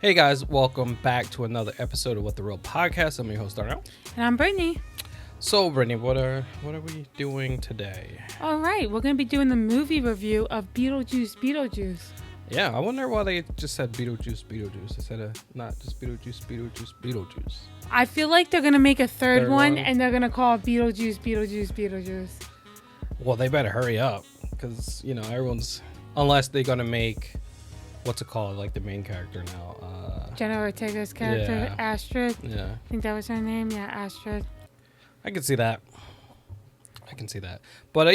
Hey guys, welcome back to another episode of What the Real Podcast. I'm your host Darnell. And I'm Brittany. So Brittany, what are we doing today? All right, we're going to be doing the movie review of Beetlejuice Beetlejuice. Yeah, I wonder why they just said Beetlejuice Beetlejuice instead of not just Beetlejuice. I feel like they're going to make a third one and they're going to call it Beetlejuice. Well, they better hurry up because, everyone's, unless they're going to make, what's it called, like the main character now. Jenna Ortega's character, yeah. Astrid. Yeah. I think that was her name. Yeah, Astrid. I can see that. But,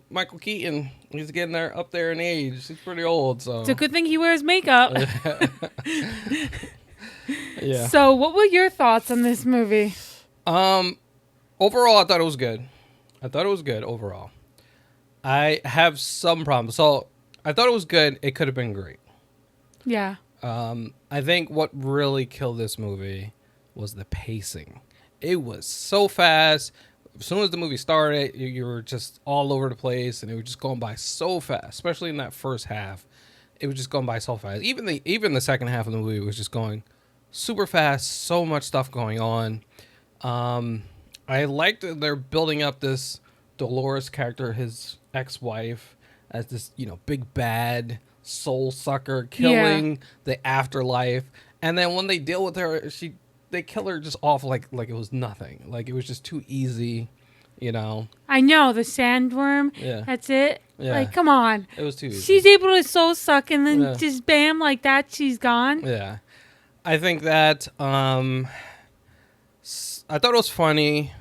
Michael Keaton, he's getting up there in age. He's pretty old, so. It's a good thing he wears makeup. Yeah. So what were your thoughts on this movie? Overall, I thought it was good. Overall. I have some problems. So, I thought it was good. It could have been great. Yeah. I think what really killed this movie was the pacing. It was so fast. As soon as the movie started, you were just all over the place, and it was just going by so fast, especially in that first half. It was just going by so fast. Even the second half of the movie was just going super fast, so much stuff going on. I liked that they're building up this Dolores character, his ex-wife, as this, big bad soul sucker killing the afterlife. And then when they deal with her, they kill her just off like it was nothing. Like it was just too easy, I know, the sandworm. Yeah. That's it. Yeah. Like, come on. It was too easy. She's able to soul suck and then just bam, like that, she's gone. Yeah. I think that I thought it was funny.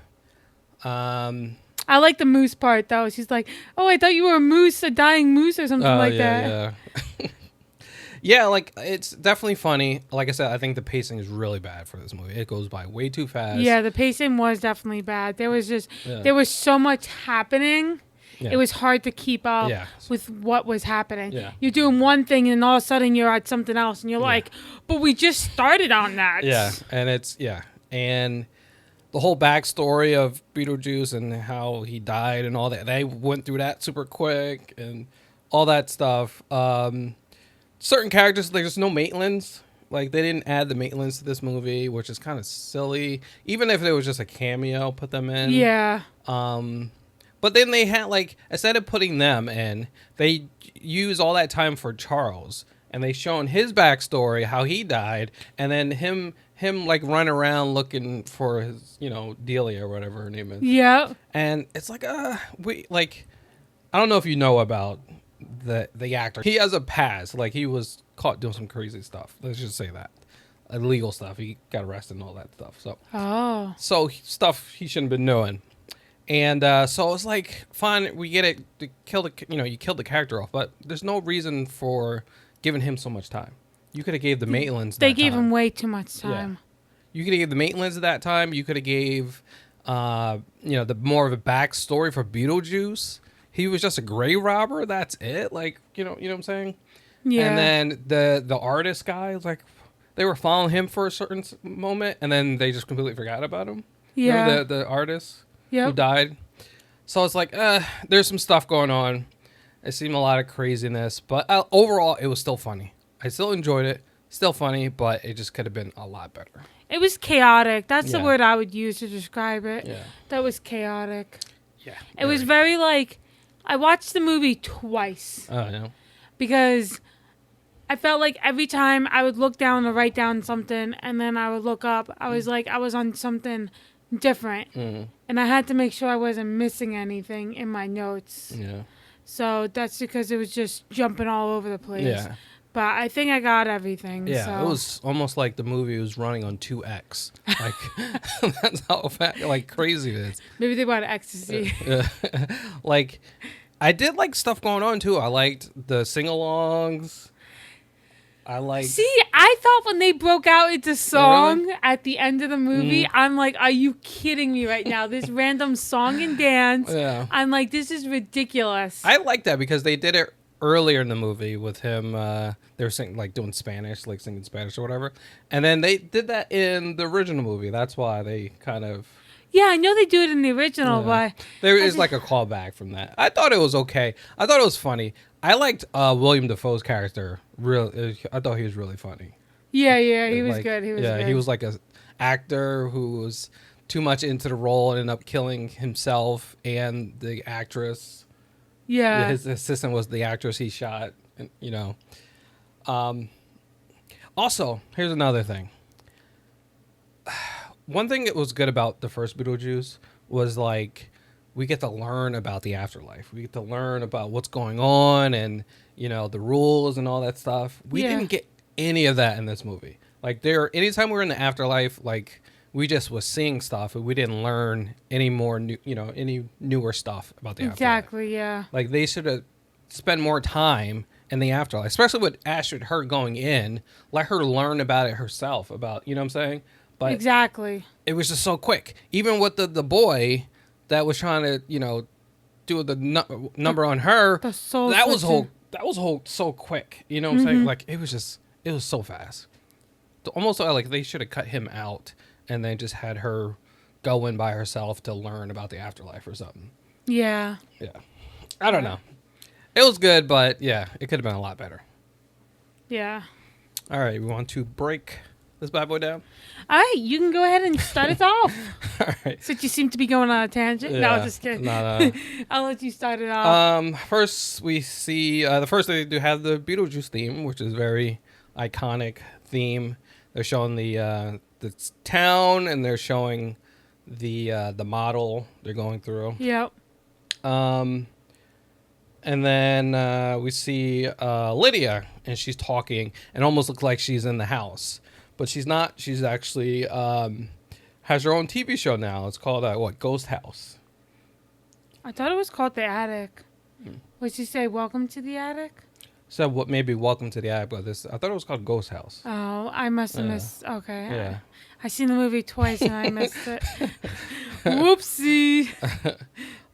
I like the moose part though. She's like, "Oh, I thought you were a dying moose or something like that." Yeah. Yeah, like it's definitely funny. Like I said, I think the pacing is really bad for this movie. It goes by way too fast. Yeah, the pacing was definitely bad. There was so much happening. Yeah. It was hard to keep up with what was happening. Yeah. You're doing one thing and all of a sudden you're at something else and you're like, "But we just started on that." Yeah, and the whole backstory of Beetlejuice and how he died and all that. They went through that super quick and all that stuff. Certain characters, there's no Maitlands. Like, they didn't add the Maitlands to this movie, which is kind of silly. Even if it was just a cameo, put them in. Yeah. But then they had, instead of putting them in, they use all that time for Charles. And they shown his backstory, how he died, and then him run around looking for his, Delia or whatever her name is. Yeah. And it's like, I don't know if you know about the actor. He has a past. Like, he was caught doing some crazy stuff. Let's just say that. Illegal stuff. He got arrested and all that stuff. So stuff he shouldn't have been doing. And so it's like, fine, we get it. You killed the character off, but there's no reason for giving him so much time. You could have gave the Maitlands that They gave time. him way too much time. Yeah. You could have gave the Maitlands at that time. You could have gave, the more of a backstory for Beetlejuice. He was just a grave robber. That's it. Like, you know what I'm saying? Yeah. And then the artist guy, they were following him for a certain moment, and then they just completely forgot about him. Yeah. Remember the artist who Yep. died? So it's like, there's some stuff going on. It seemed a lot of craziness, but overall, it was still funny. I still enjoyed it. Still funny, but it just could have been a lot better. It was chaotic. That's the word I would use to describe it. Yeah. That was chaotic. Yeah. It was very I watched the movie twice. Oh, yeah. Because I felt like every time I would look down to write down something and then I would look up, I was like, I was on something different. Mm-hmm. And I had to make sure I wasn't missing anything in my notes. Yeah. So that's because it was just jumping all over the place. Yeah. But I think I got everything. Yeah, so. It was almost like the movie was running on 2X. That's how crazy it is. Maybe they bought ecstasy. I did like stuff going on too. I liked the sing-alongs. See, I thought when they broke out into song Really? at the end of the movie, I'm like, are you kidding me right now? This random song and dance. Yeah. I'm like, this is ridiculous. I like that because they did it earlier in the movie with him. They were singing, doing Spanish, singing Spanish or whatever. And then they did that in the original movie. That's why they kind of... Yeah, I know they do it in the original, but... There is a callback from that. I thought it was okay. I thought it was funny. I liked William Dafoe's character. I thought he was really funny. Yeah, he was Like, good. He was yeah, good. he was like a actor who was too much into the role and ended up killing himself and the actress. Yeah. His assistant was the actress he shot. And, you know. Also, here's another thing. One thing that was good about the first Beetlejuice was like we get to learn about the afterlife. We get to learn about what's going on and the rules and all that stuff. We Yeah. didn't get any of that in this movie. Like anytime we were in the afterlife, like we just was seeing stuff and we didn't learn any more new, any newer stuff about the afterlife. Exactly. Yeah. Like they should have spent more time in the afterlife, especially with Astrid, her going in, let her learn about it herself. About what I'm saying. But Exactly. it was just so quick. Even with the boy that was trying to do the number on her, The soul that was switching. whole so quick. You know what I'm saying? Like it was so fast. Almost like they should have cut him out and then just had her go in by herself to learn about the afterlife or something. Yeah. Yeah, I don't know. It was good, but yeah, it could have been a lot better. Yeah. All right, we want to break this bad boy down. All right, you can go ahead and start us off. All right. Since you seem to be going on a tangent. No, Yeah. just kidding. No. I'll let you start it off. First we see the first they do have the Beetlejuice theme, which is very iconic theme. They're showing the town and they're showing the model they're going through. Yep. And then we see Lydia, and she's talking, and almost looks like she's in the house, but she's not. She's actually has her own TV show now. It's called Ghost House. I thought it was called The Attic. Would you say Welcome to the Attic? So maybe Welcome to the Attic, but I thought it was called Ghost House. Oh, I must have missed. Okay. Yeah. I seen the movie twice and I missed it. Whoopsie.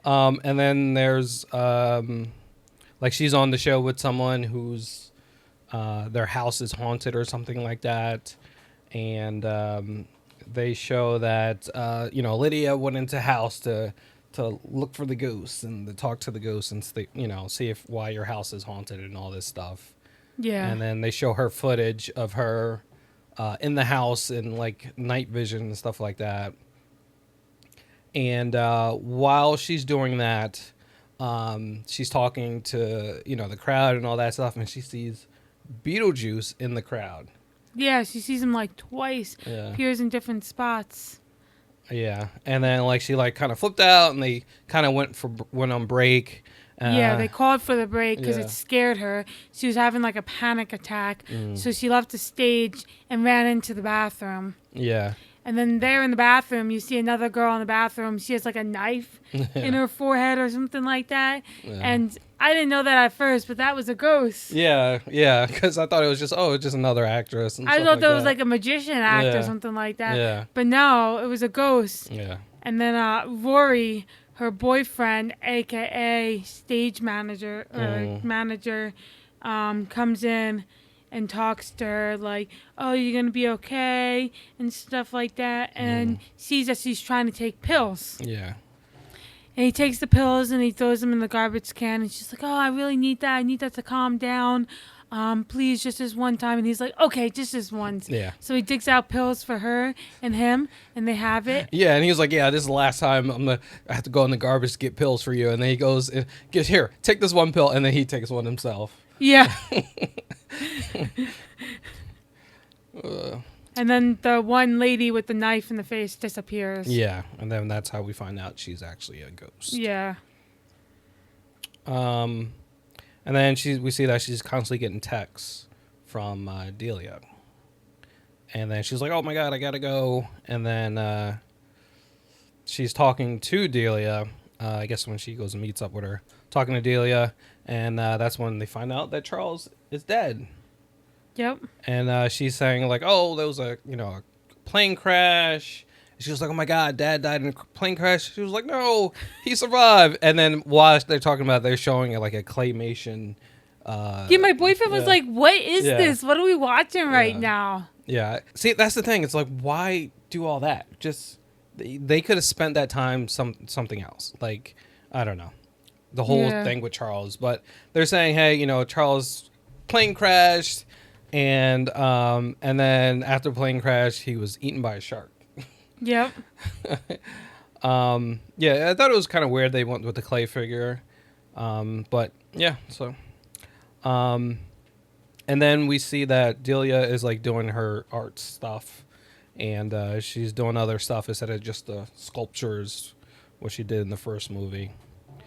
And then there's like she's on the show with someone who's their house is haunted or something like that, and they show that Lydia went into house to look for the ghosts and to talk to the ghosts and see if why your house is haunted and all this stuff. Yeah. And then they show her footage of her in the house and like night vision and stuff like that. And while she's doing that, she's talking to the crowd and all that stuff, and she sees Beetlejuice in the crowd. Yeah, she sees him like twice. Yeah. Appears in different spots. Yeah, and then like she like kind of flipped out, and they kind of went on break. Yeah, they called for the break because yeah. it scared her. She was having like a panic attack, so she left the stage and ran into the bathroom. Yeah. And then there in the bathroom, you see another girl in the bathroom. She has like a knife in her forehead or something like that. Yeah. And I didn't know that at first, but that was a ghost. Yeah, because I thought it was just another actress. And I stuff thought like that was like a magician act Yeah. or something like that. Yeah. But no, it was a ghost. Yeah. And then Rory, her boyfriend, aka stage manager comes in and talks to her like, "Oh, you're gonna be okay," and stuff like that, and sees that she's trying to take pills. Yeah. And he takes the pills and he throws them in the garbage can, and she's like, "Oh, I really need that. I need that to calm down. Please, just this one time." And he's like, "Okay, just this once." Yeah. So he digs out pills for her and him, and they have it. Yeah, and he was like, "Yeah, this is the last time I have to go in the garbage to get pills for you." And then he goes, "Here, take this one pill," and then he takes one himself. Yeah. And then the one lady with the knife in the face disappears. Yeah, and then that's how we find out she's actually a ghost. Yeah. And then we see that she's constantly getting texts from Delia. And then she's like, "Oh my God, I gotta go." And then she's talking to Delia. I guess when she goes and meets up with her, talking to Delia, and that's when they find out that Charles is dead. Yep. And she's saying like, "Oh, there was a plane crash." She was like, "Oh my God, Dad died in a plane crash." She was like, "No, he survived." And then while they're talking about it, they're showing like a claymation. Yeah, my boyfriend was like, "What is this? What are we watching right now?" Yeah. See, that's the thing. It's like, why do all that? Just they could have spent that time something else. Like, I don't know, the whole thing with Charles. But they're saying, hey, Charles plane crashed. And then after plane crash, he was eaten by a shark. Yep. Yeah, I thought it was kind of weird they went with the clay figure. But yeah, so and then we see that Delia is like doing her art stuff, and she's doing other stuff instead of just the sculptures, what she did in the first movie.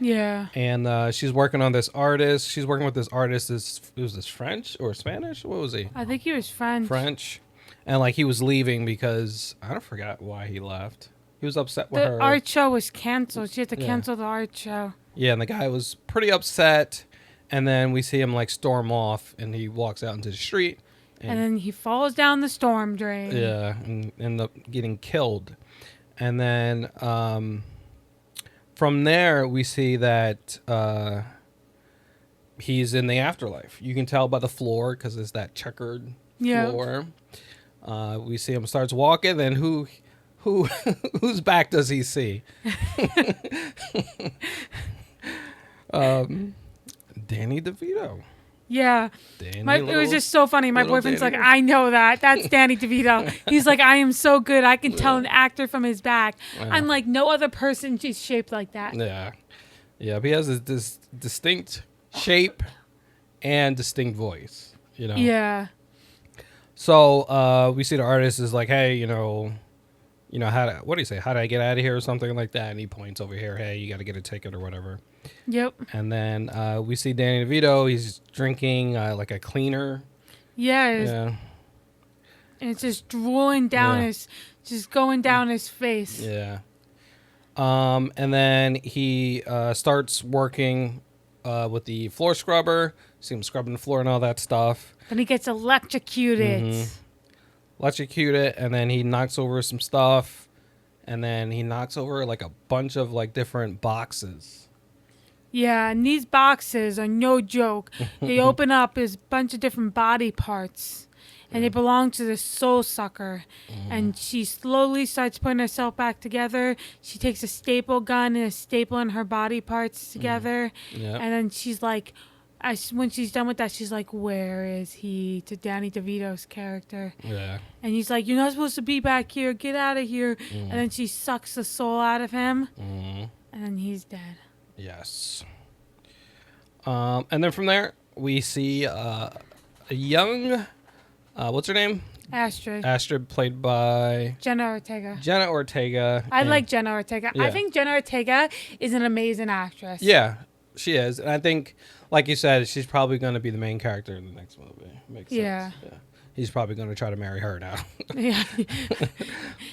Yeah. And she's working on this artist. She's working with this artist. Was this French or Spanish? What was he? I think he was French. French. And like he was leaving because I don't forget why he left. He was upset with The her. art show was canceled. She had to Yeah. cancel the art show. Yeah, and the guy was pretty upset. And then we see him like storm off, and he walks out into the street. And then he falls down the storm drain. Yeah, and end up getting killed. And then from there, we see that he's in the afterlife. You can tell by the floor because it's that checkered floor. We see him starts walking, and whose back does he see? Danny DeVito. Yeah. It was just so funny. My little boyfriend's Danny. like, I know that. That's Danny DeVito. He's like, I am so good. I can tell an actor from his back. Yeah. I'm like, no other person is shaped like that. Yeah. Yeah, but he has this distinct shape and distinct voice, you know? Yeah. So we see the artist is like, hey, what do you say? How do I get out of here or something like that? And he points over here, hey, you got to get a ticket or whatever. Yep. And then we see Danny DeVito. He's drinking like a cleaner. Yeah. Yeah. And it's just drooling down just going down his face. Yeah. And then he starts working with the floor scrubber. See him scrubbing the floor and all that stuff. Then he gets electrocuted. Mm-hmm. Electrocute it, and then he knocks over some stuff. And then he knocks over like a bunch of like different boxes. Yeah, and these boxes are no joke. They open up as a bunch of different body parts. And they belong to the soul sucker. And she slowly starts putting herself back together. She takes a staple gun and is stapling her body parts together. Yep. And then she's like, when she's done with that, she's like, where is he? To Danny DeVito's character. Yeah. And he's like, you're not supposed to be back here. Get out of here. And then she sucks the soul out of him. And then he's dead. Yes. And then from there, we see a young, what's her name? Astrid. Astrid, played by Jenna Ortega. Jenna Ortega. I like Jenna Ortega. Yeah. I think Jenna Ortega is an amazing actress. Yeah, she is. And I think, like you said, she's probably going to be the main character in the next movie. Makes sense. Yeah. He's probably going to try to marry her now. Yeah.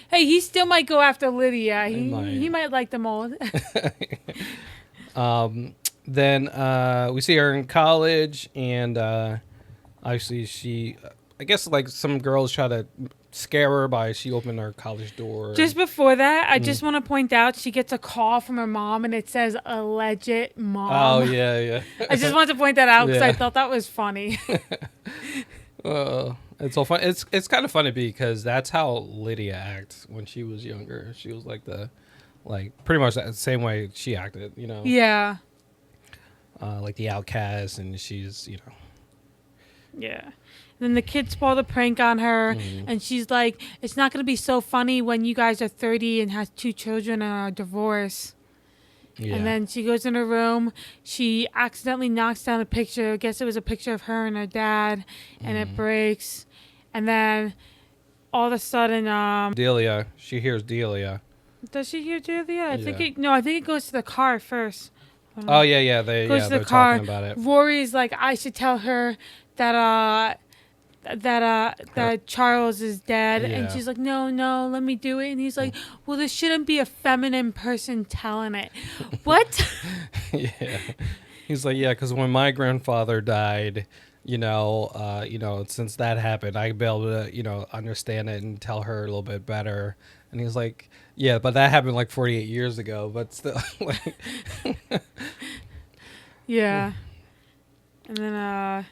Hey, he still might go after Lydia. He might like the mold. Then we see her in college, and obviously she, I guess like some girls try to scare her by she opened her college door. Just before that, I just want to point out she gets a call from her mom, and it says alleged mom. Oh, yeah. I just wanted to point that out because I Yeah. thought that was funny. It's so fun. It's kind of funny because that's how Lydia acts when she was younger. She was like pretty much the same way she acted, you know? Yeah. Like the outcast, and she's, Yeah. Then the kids pull the prank on her, and she's like, it's not going to be so funny when you guys are 30 and has 2 children and are divorced. Yeah. And then she goes in her room. She accidentally knocks down a picture. I guess it was a picture of her and her dad, and it breaks. And then all of a sudden, Delia, she hears Delia. does she hear Julia? I think Yeah. it goes to the car first. Oh, yeah, they're Goes to the car. talking about it. Rory's like, I should tell her that Charles is dead. Yeah. And she's like, no, let me do it. And he's like, well, there shouldn't be a feminine person telling it. What? Yeah. He's like, yeah, because when my grandfather died, since that happened, I'd be able to, understand it and tell her a little bit better. And he's like, yeah, but that happened like 48 years ago, but still. Like, Yeah. And then,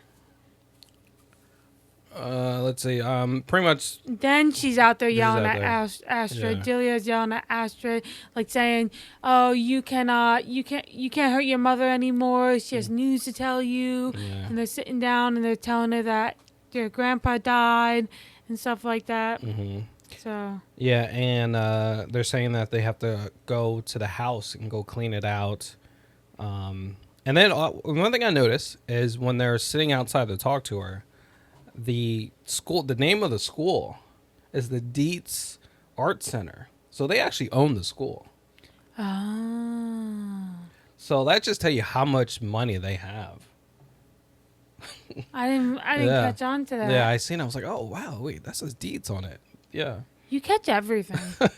let's see. Pretty much. then she's out there yelling out at there. Astrid. Yeah. Delia's yelling at Astrid, like saying, "Oh, you can't hurt your mother anymore. She has news to tell you." Yeah. And they're sitting down and they're telling her that their grandpa died and stuff like that. Mm-hmm. So Yeah, and they're saying that they have to go to the house and go clean it out. And then one thing I noticed is when they're sitting outside to talk to her, the name of the school is the Dietz Art Center. So they actually own the school. oh, So that just tell you how much money they have. I didn't Yeah. catch on to that. Yeah, I seen it. I was like, oh, wow, wait, that says Dietz on it. Yeah. You catch everything. Just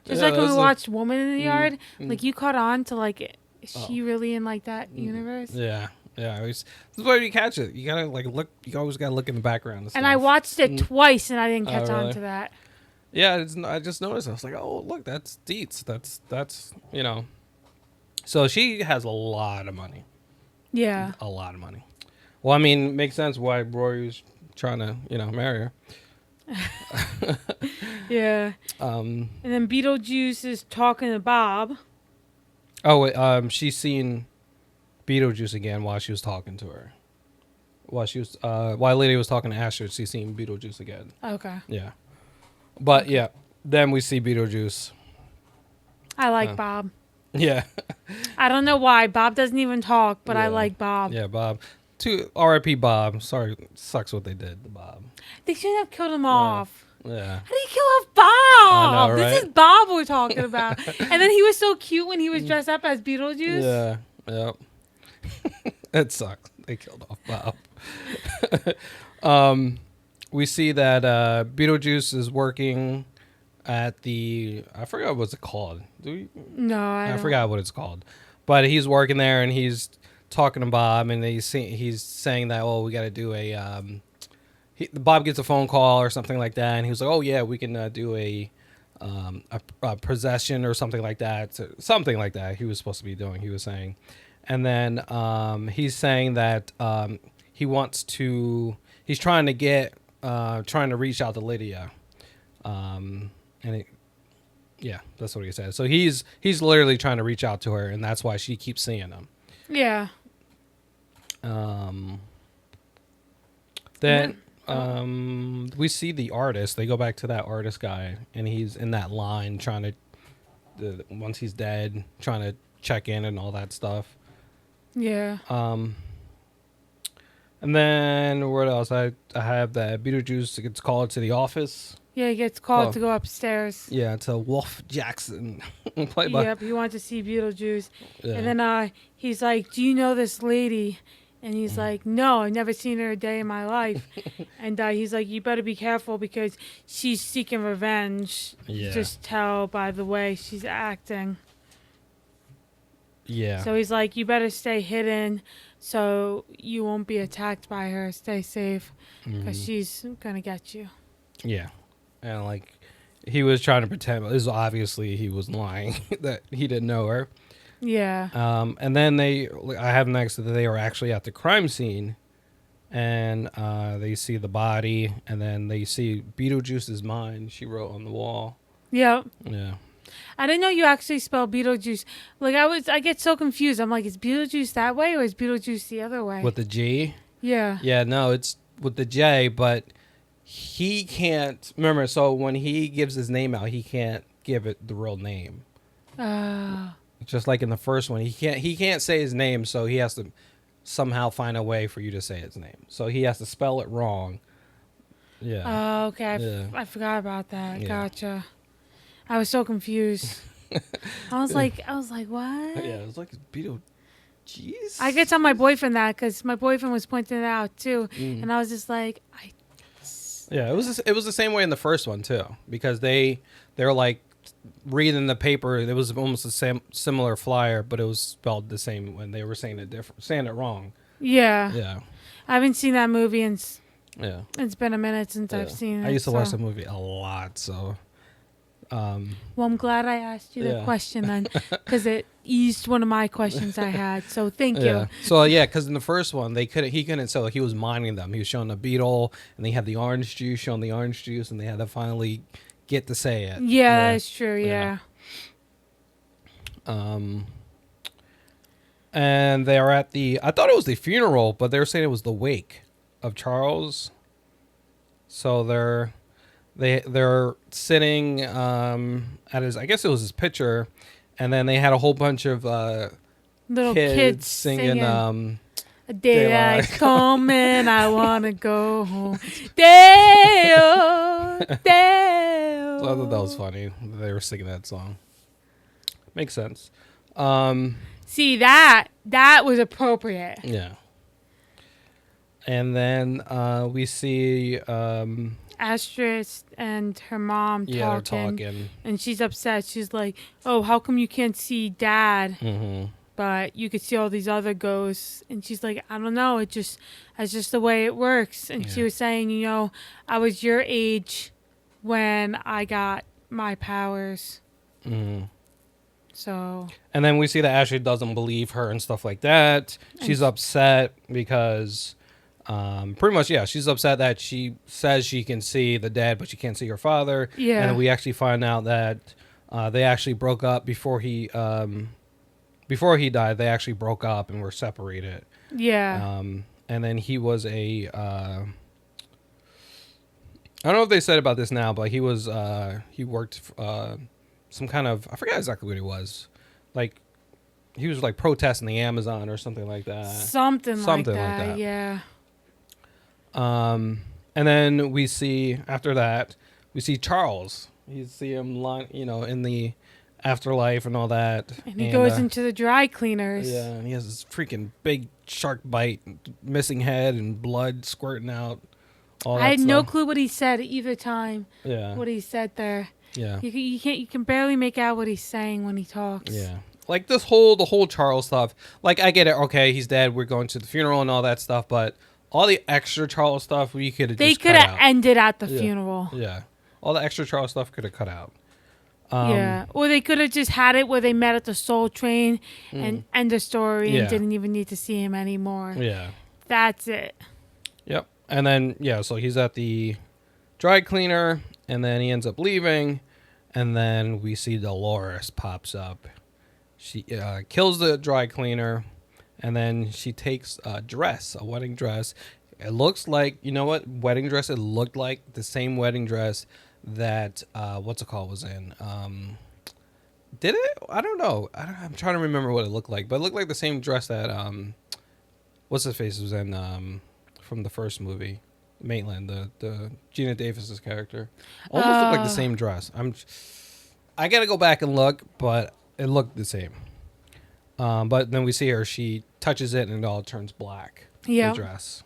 Yeah, like when we that's watched Woman in the Yard, mm. like you caught on to like, is Oh. she really in like that universe? Yeah. Yeah. This is where you catch it. You gotta like look. You always gotta look in the background. And I watched it twice and I didn't Oh, catch on really? to that. Yeah, I just noticed. I was like, oh, look, that's Dietz. That's you know. So she has a lot of money. Yeah. A lot of money. Well, I mean, it makes sense why Rory was trying to, marry her. Yeah. And then Beetlejuice is talking to Bob. Oh, wait, she's seen Beetlejuice again while she was talking to her. While Lady was talking to Asher, she's seen Beetlejuice again. Okay. Yeah. But yeah, then we see Beetlejuice. I like Bob. Yeah. I don't know why. Bob doesn't even talk, but I Yeah. like Bob. Yeah, Bob. To R.I.P. Bob. Sorry, sucks what they did to Bob. They shouldn't have killed him off. Yeah. How do you kill off Bob? I know, This right? is Bob we're talking about. And then he was so cute when he was dressed up as Beetlejuice. Yeah. Yep. It sucks. They killed off Bob. We see that Beetlejuice is working at I forgot what's it called. No, I don't. forgot what it's called. But he's working there and he's talking to Bob and he's saying that, oh, we got to do Bob gets a phone call or something like that, and he was like, "Oh yeah, we can do a possession or something like that." So, something like that. He was supposed to be doing. He was saying, and then he's saying that he's trying to reach out to Lydia, yeah, that's what he said. So he's literally trying to reach out to her, and that's why she keeps seeing him. Yeah. Then. We see the artist. They go back to that artist guy, and he's in that line trying to, once he's dead, trying to check in and all that stuff. Yeah. And then what else? I have that Beetlejuice gets called to the office. Yeah, he gets called to go upstairs. Yeah, to Wolf Jackson, played by. Yep, he wants to see Beetlejuice. Yeah. And then he's like, "Do you know this lady?" And he's like, "No, I've never seen her a day in my life." And he's like, "You better be careful because she's seeking revenge." Yeah. Just tell by the way she's acting. Yeah. So he's like, "You better stay hidden so you won't be attacked by her. Stay safe because she's going to get you." Yeah. And like, he was trying to pretend. This is obviously he was lying that he didn't know her. Yeah. And then I have next that they are actually at the crime scene, and they see the body, and then they see Beetlejuice's mind. She wrote on the wall. Yep. Yeah. I didn't know you actually spell Beetlejuice. Like I get so confused. I'm like, is Beetlejuice that way or is Beetlejuice the other way? With the G? Yeah. Yeah, no, it's with the J, but he can't remember. So when he gives his name out, he can't give it the real name. Just like in the first one, he can't say his name, so he has to somehow find a way for you to say his name. So he has to spell it wrong. Yeah. Oh, okay. Yeah. I forgot about that. Yeah. Gotcha. I was so confused. I was like, what? Yeah, it was like Beetlejuice. I could tell my boyfriend that because my boyfriend was pointing it out too, and I was just like, Yeah, it was the same way in the first one too, because they're like reading the paper. It was almost the same similar flyer, but it was spelled the same when they were saying it wrong. Yeah. Yeah. I haven't seen that movie and Yeah. it's been a minute since I've seen it. I used to watch so. the movie a lot, so. Well, I'm glad I asked you the Yeah. question then, because it eased one of my questions I had. So thank Yeah. you. So yeah, because in the first one he couldn't. So he was minding them. He was showing the beetle, and they had the orange juice, showing the orange juice, and they had to finally get to say it. Yeah, that's true. Yeah. And they are at I thought it was the funeral, but they were saying it was the wake of Charles. So they're sitting at his, I guess it was his picture, and then they had a whole bunch of Little kids kids singing a day Daylight. like coming, I wanna go home. Dale, Dale. So I thought that was funny. They were singing that song. Makes sense. Um, See, that was appropriate. yeah. And then we see Astrid and her mom yeah, they're talking, talking. and she's upset. She's like, "Oh, how come you can't see Dad, Mm-hmm. but you could see all these other ghosts?" And she's like, "I don't know. It's just the way it works." And she Yeah. was saying, I was your age when I got my powers. Mm-hmm. So And then we see that Ashley doesn't believe her and stuff like that. She's upset because, pretty much, yeah, she's upset that she says she can see the dead, but she can't see her father. Yeah. And then we actually find out that they actually broke up before he died. They actually broke up and were separated. yeah, And then he was I don't know if they said about this now, but he worked some kind of, I forget exactly what he was. Like, he was like protesting the Amazon or something like that. something like Something like that. that. Yeah. And then we see, after that, we see Charles. You see him, in the afterlife and all that. And he goes into the dry cleaners. Yeah, and he has this freaking big shark bite, missing head, and blood squirting out. All that I had no stuff. clue what he said either time. Yeah. What he said there. Yeah. You can barely make out what he's saying when he talks. Yeah. Like the whole Charles stuff. Like, I get it. Okay, he's dead. We're going to the funeral and all that stuff. But all the extra Charles stuff, we could have They just could cut have out. ended at the Yeah. funeral. Yeah. All the extra Charles stuff could have cut out. Yeah. Or they could have just had it where they met at the Soul Train and end the story Yeah. and didn't even need to see him anymore. Yeah. That's it. Yep. And then, yeah, so he's at the dry cleaner, and then he ends up leaving, and then we see Dolores pops up. She kills the dry cleaner, and then she takes a dress, a wedding dress. It looks like, you know what wedding dress it looked like? The same wedding dress that, what's it called, was in. Did it? I don't know. I'm trying to remember what it looked like, but it looked like the same dress that, what's his face was in, from the first movie, Maitland, the Gina Davis's character, almost looked like the same dress. I gotta go back and look, but it looked the same. But then we see her; she touches it, and it all turns black. Yeah. The dress.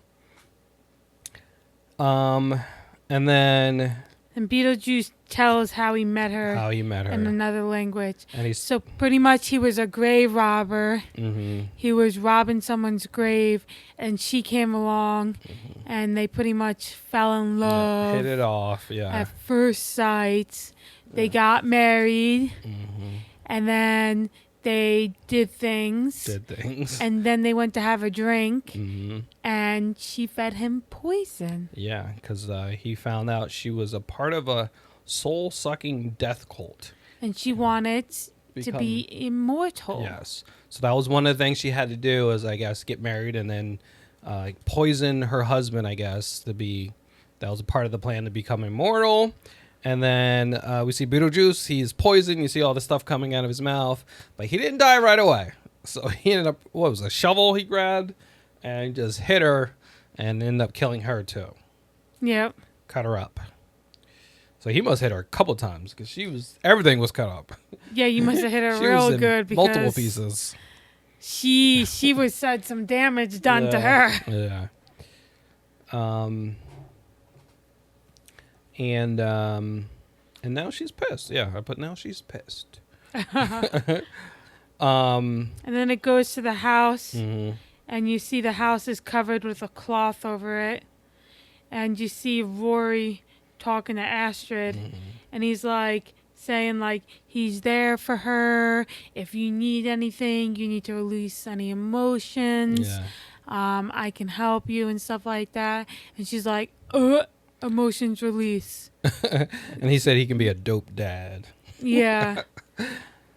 And then And Beetlejuice tells how he met her how he met her, in another language. and he's So pretty much he was a grave robber. mm-hmm, He was robbing someone's grave, and she came along, and they pretty much fell in love hit it off. Yeah. at first sight. They got married, and then they did things, Did things. and then they went to have a drink, Mm-hmm. and she fed him poison. Yeah, because he found out she was a part of a soul-sucking death cult. And she wanted to be immortal. Yes. So that was one of the things she had to do is, I guess, get married and then poison her husband, I guess, that was a part of the plan to become immortal. And then we see Beetlejuice. He's poisoned. You see all the stuff coming out of his mouth. But he didn't die right away. So he ended up, what was it, a shovel he grabbed and just hit her and ended up killing her too. Yep. Cut her up. So he must hit her a couple times because everything was cut up. Yeah, you must have hit her She real was in good because multiple pieces. she had some damage done to her. Yeah. And now she's pissed. Yeah, I put now she's pissed. And then it goes to the house, Mhm. and you see the house is covered with a cloth over it, and you see Rory talking to Astrid, and he's like saying like he's there for her. If you need anything, you need to release any emotions. Yeah. I can help you and stuff like that. And she's like, emotions release. And he said he can be a dope dad. Yeah.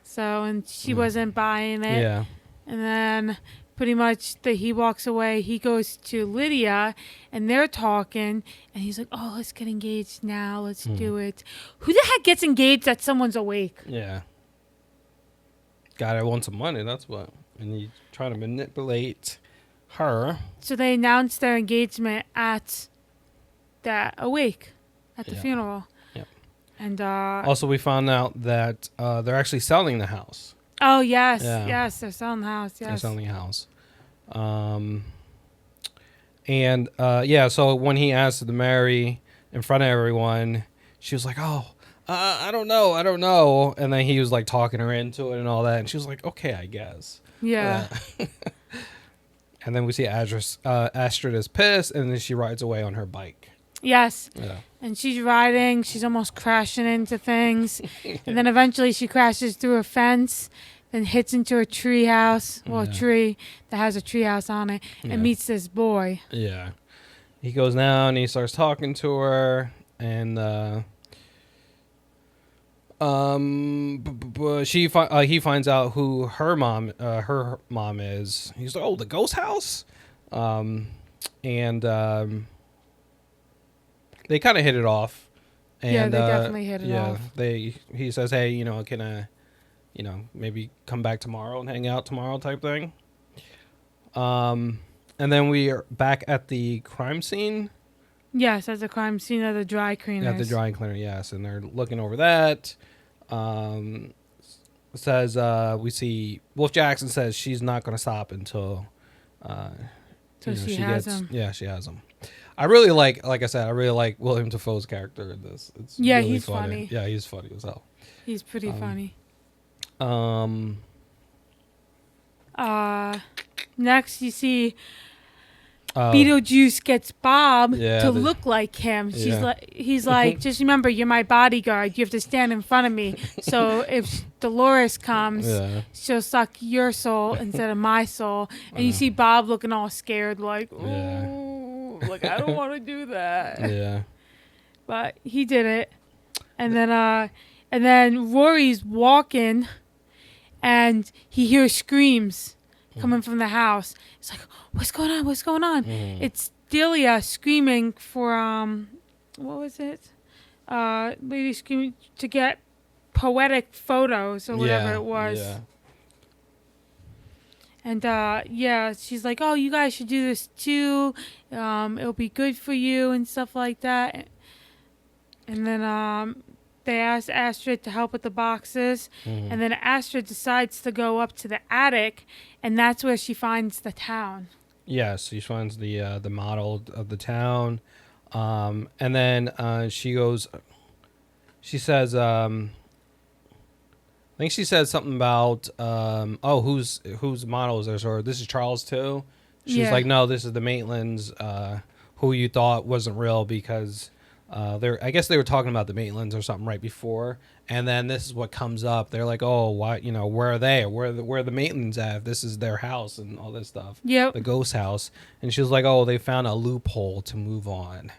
So, and she wasn't buying it. Yeah. And then pretty much that he walks away. He goes to Lydia, and they're talking, and he's like, "Oh, let's get engaged now. Let's do it." Who the heck gets engaged that someone's awake? Yeah. Guy want some money, that's what. And he's trying to manipulate her. So they announced their engagement at the funeral. Yep. And also, we found out that they're actually selling the house. Oh, yes. Yeah. Yes, they're selling the house. Yes. They're selling the house. So when he asked her to marry in front of everyone, she was like, "Oh, I don't know. And then he was like talking her into it and all that. And she was like, "Okay, I guess." Yeah. And then we see Astrid is pissed, and then she rides away on her bike. Yes. Yeah. And she's riding. She's almost crashing into things. And then eventually she crashes through a fence, then hits into a tree house. Well, a tree that has a tree house on it, and meets this boy. Yeah. He goes down and he starts talking to her, and he finds out who her mom is. He's like, "Oh, the ghost house," they kind of hit it off. And, yeah, they definitely hit it off. He says, "Hey, can I, maybe come back tomorrow and hang out tomorrow," type thing. And then we are back at the crime scene. Yes, at the crime scene of the dry cleaners. At the dry cleaner, yes, and they're looking over that. Says we see Wolf Jackson says she's not going to stop until she has him. Yeah, she has him. I really like I said, I really like William Dafoe's character in this. It's really he's funny. Yeah, he's funny as hell. He's pretty funny. Next you see Beetlejuice gets Bob to look like him. He's like, "Just remember, you're my bodyguard. You have to stand in front of me. So if Dolores comes, she'll suck your soul instead of my soul." And you see Bob looking all scared, like, "Ooh, like I don't want to do that." Yeah. But he did it. And then Rory's walking, and he hears screams coming from the house. It's like, "What's going on? What's going on?" It's Delia screaming for what was it? Lady screaming to get poetic photos or whatever it was. Yeah. And she's like, "Oh, you guys should do this too. It'll be good for you," and stuff like that. And then they asked Astrid to help with the boxes. And then Astrid decides to go up to the attic, and that's where she finds the town. Yes, she finds the model of the town. And then she goes, she says, I think she said something about, whose model is this? Or this is Charles too? She's like, "No, this is the Maitlands, who you thought wasn't real because... I guess they were talking about the Maitlands or something right before, and then this is what comes up. They're like, "Oh, why? Where are they? Where are the Maitlands at? This is their house and all this stuff. Yep. The ghost house." And she was like, "Oh, they found a loophole to move on."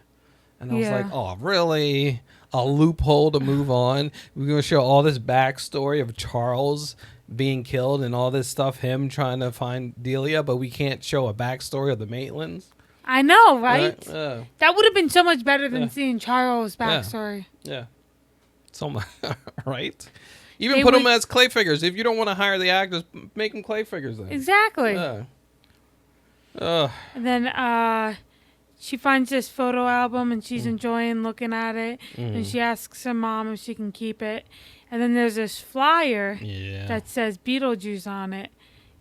And I was like, "Oh, really? A loophole to move on? We're gonna show all this backstory of Charles being killed and all this stuff, him trying to find Delia, but we can't show a backstory of the Maitlands." I know, right? That would have been so much better than seeing Charles' backstory. Yeah. So, right? Even put them as clay figures. If you don't want to hire the actors, make them clay figures then. Exactly. Yeah. And then she finds this photo album, and she's enjoying looking at it. And she asks her mom if she can keep it. And then there's this flyer that says Beetlejuice on it.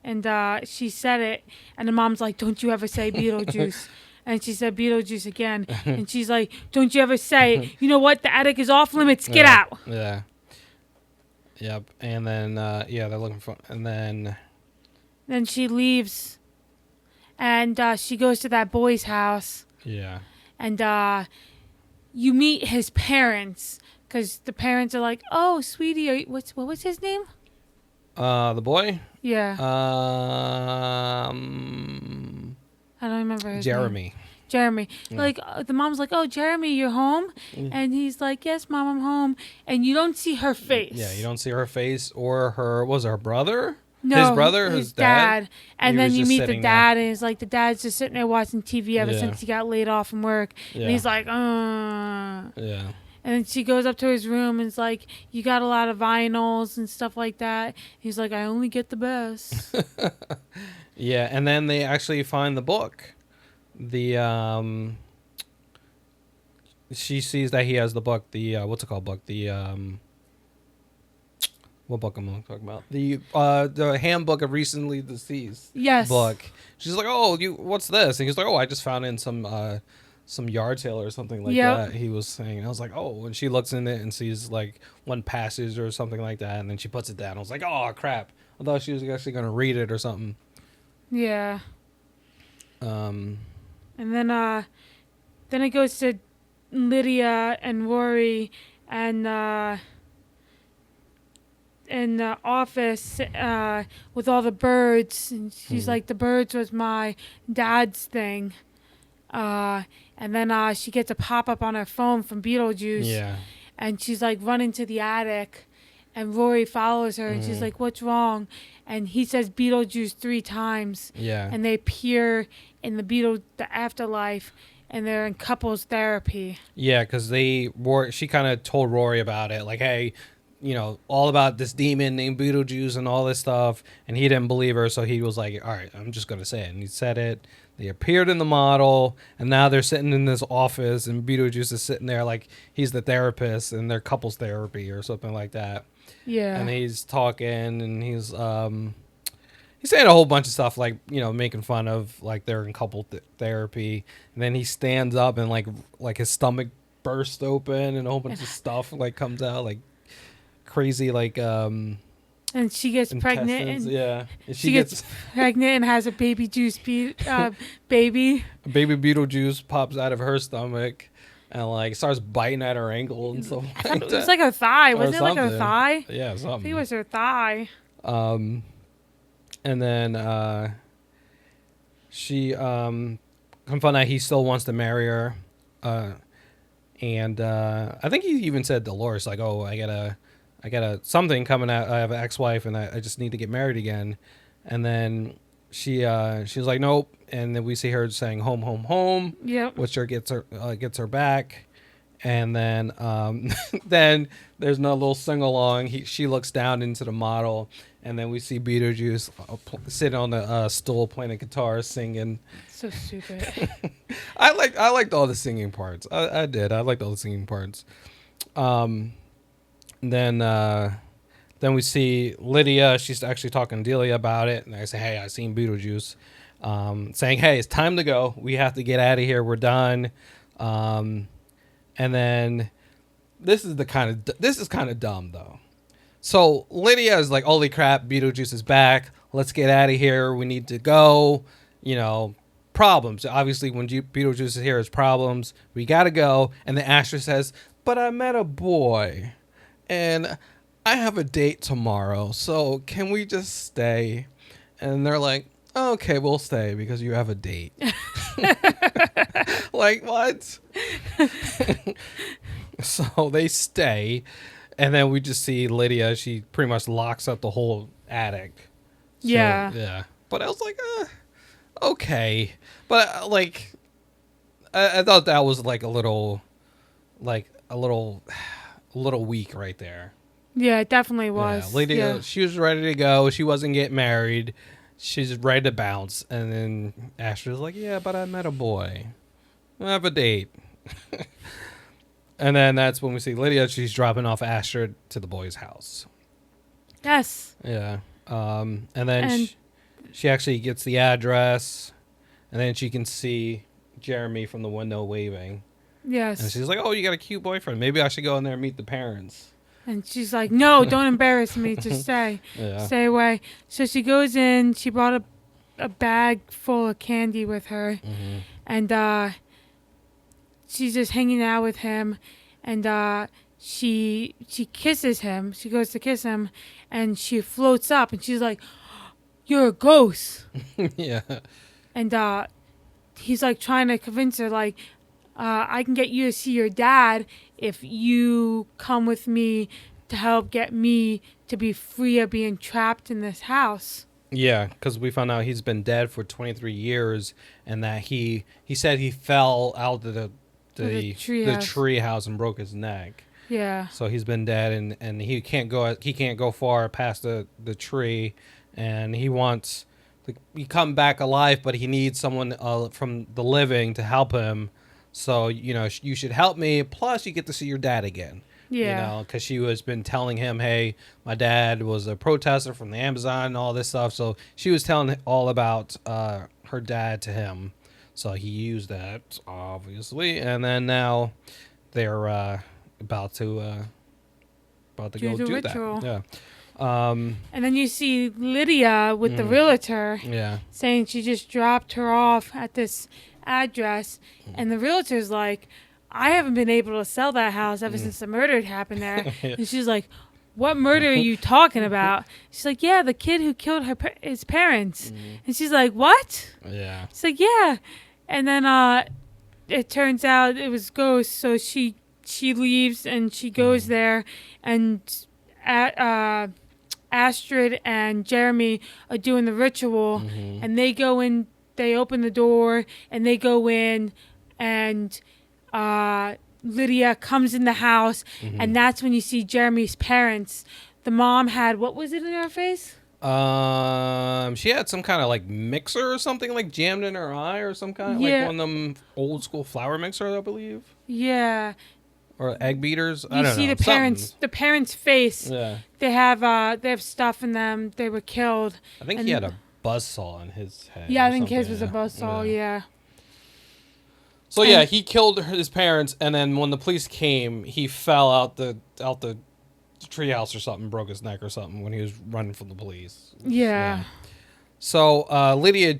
And she said it, and the mom's like, "Don't you ever say Beetlejuice." And she said Beetlejuice again. And she's like, "Don't you ever say it. You know what? The attic is off limits. Get out." Yeah. Yep. And then, they're looking for... And then... Then she leaves, and she goes to that boy's house. Yeah. And you meet his parents, because the parents are like, "Oh, sweetie, what was his name?" The boy? Yeah. I don't remember his name. Jeremy. Yeah. Like, the mom's like, "Oh, Jeremy, you're home?" And he's like, "Yes, Mom, I'm home." And you don't see her face. Yeah, you don't see her face or her... Was it her brother? No, His brother, his his dad. And He then was you just meet the sitting there. dad, and it's like the dad's just sitting there watching TV ever Yeah. since he got laid off from work. Yeah. And he's like, Yeah. And then she goes up to his room and is like, you got a lot of vinyls and stuff like that. He's like, I only get the best. Yeah, and then they actually find the book. The she sees that he has the book. The what's it called? Book. The what book am I talking about? The handbook of recently deceased. Yes. Book. She's like, oh, what's this? And he's like, oh, I just found it in some yard sale or something like Yep. that. He was saying. And I was like, oh, and she looks in it and sees like one passage or something like that, and then she puts it down. I was like, oh crap! I thought she was actually gonna read it or something. Yeah. Um. And then it goes to Lydia and Rory and in the office with all the birds, and she's like, the birds was my dad's thing. And then she gets a pop-up on her phone from Beetlejuice. Yeah. And she's like running to the attic, and Rory follows her, and she's like, what's wrong? And he says Beetlejuice 3 times. Yeah. And they appear in the afterlife, and they're in couples therapy. Yeah, because she kind of told Rory about it, like, hey, all about this demon named Beetlejuice and all this stuff, and he didn't believe her, so he was like, all right, I'm just gonna say it, and he said it. They appeared in the model, and now they're sitting in this office, and Beetlejuice is sitting there like he's the therapist, and they're couples therapy or something like that. Yeah. And he's talking, and he's saying a whole bunch of stuff, like, making fun of like they're in couple therapy, and then he stands up and like his stomach bursts open, and a whole bunch of stuff like comes out, like crazy, like and she gets pregnant, and yeah, and she gets pregnant and has a baby baby. Baby Beetlejuice pops out of her stomach and like starts biting at her ankle and stuff. It was like her thigh. Wasn't it like her something. thigh? Yeah, something. I think it was her thigh. And then she come find out he still wants to marry her, and I think he even said Dolores, like, oh, I got something coming out. I have an ex-wife, and I just need to get married again. And then she's like, nope. And then we see her saying home, home, home. Yep. Which gets her back. And then then there's another little sing along. She looks down into the model, and then we see Beetlejuice sitting on the stool playing a guitar, singing. So stupid. I liked all the singing parts. I did. I liked all the singing parts. Then we see Lydia. She's actually talking to Delia about it, and I say, "Hey, I seen Beetlejuice," saying, "Hey, it's time to go. We have to get out of here. We're done." And then this is kind of dumb though. So Lydia is like, "Holy crap, Beetlejuice is back. Let's get out of here. We need to go." Problems. Obviously, when Beetlejuice is here, it's problems. We gotta go. And the Asher says, "But I met a boy, and I have a date tomorrow. So can we just stay?" And they're like, "Okay, we'll stay because you have a date." Like, what? So they stay, and then we just see Lydia. She pretty much locks up the whole attic. So, yeah. But I was like, okay. But I thought that was like a little weak right there. Yeah, it definitely was. Yeah, Lydia, she was ready to go. She wasn't getting married. She's ready to bounce. And then Asher's like, "Yeah, but I met a boy. I have a date." And then that's when we see Lydia. She's dropping off Asher to the boy's house. Yes. Yeah. And then she actually gets the address, and then she can see Jeremy from the window waving. Yes. And she's like, "Oh, you got a cute boyfriend. Maybe I should go in there and meet the parents." And she's like, "No, don't embarrass me. Just stay. Yeah. Stay away." So she goes in. She brought a bag full of candy with her. Mm-hmm. And she's just hanging out with him. And she kisses him. She goes to kiss him. And she floats up. And she's like, "You're a ghost." Yeah. And he's like trying to convince her, like, "I can get you to see your dad if you come with me to help get me to be free of being trapped in this house. Yeah, because we found out he's been dead for 23 years, and that he said he fell out of The the treehouse. tree house and broke his neck. Yeah. So he's been dead, and he can't go far past the tree, and he wants to he come back alive, but he needs someone from the living to help him. So you should help me. Plus, you get to see your dad again. Yeah. Because she was been telling him, hey, my dad was a protester from the Amazon and all this stuff. So she was telling all about her dad to him. So he used that, obviously. And then now they're about to go Do the do ritual. that. Yeah. And then you see Lydia with the Mm. realtor Yeah. saying she just dropped her off at this address. And the realtor's like, I haven't been able to sell that house ever since the murder happened there. And she's like, what murder are you talking about? She's like, yeah, the kid who killed his parents. And she's like, what? Yeah. She's like, yeah. And then it turns out it was ghosts. So she leaves and she goes there, and Astrid and Jeremy are doing the ritual, and they go in. They open the door and they go in, and Lydia comes in the house, and that's when you see Jeremy's parents. The mom had, what was it in her face? She had some kind of like mixer or something like jammed in her eye or some kind of like one of them old school flour mixer, I believe, Yeah. or egg beaters. I You don't see know. the parents' face. Yeah. They have stuff in them. They were killed. I think And- he had a buzzsaw in his head. Yeah, or I think his something, was a buzzsaw. Yeah. So yeah, he killed his parents, and then when the police came, he fell out the treehouse or something, broke his neck or something when he was running from the police. Yeah. So Lydia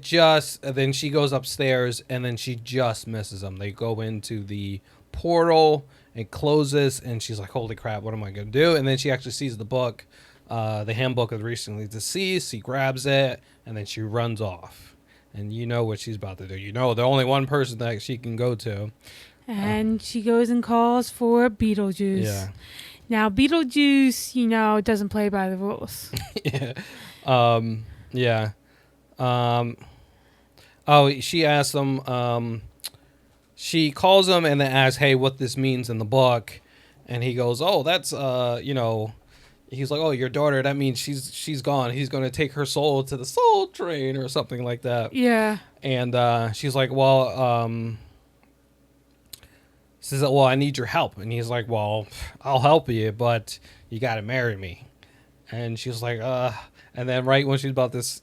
then she goes upstairs, and then she just misses him. They go into the portal and closes, and she's like, "Holy crap, what am I gonna do?" And then she actually sees the book, the handbook of the recently deceased. She grabs it, and then she runs off. And you know what she's about to do. You know the only one person that she can go to. And she goes and calls for Beetlejuice. Yeah. Now, Beetlejuice, doesn't play by the rules. Yeah. Yeah. She asks him, she calls him and then asks, hey, what this means in the book. And he goes, oh, that's, he's like, oh, your daughter, that means she's gone. He's going to take her soul to the soul train or something like that. Yeah. And she's like, well, says, well, I need your help. And he's like, well, I'll help you, but you got to marry me. And she's like, and then right when she's about this,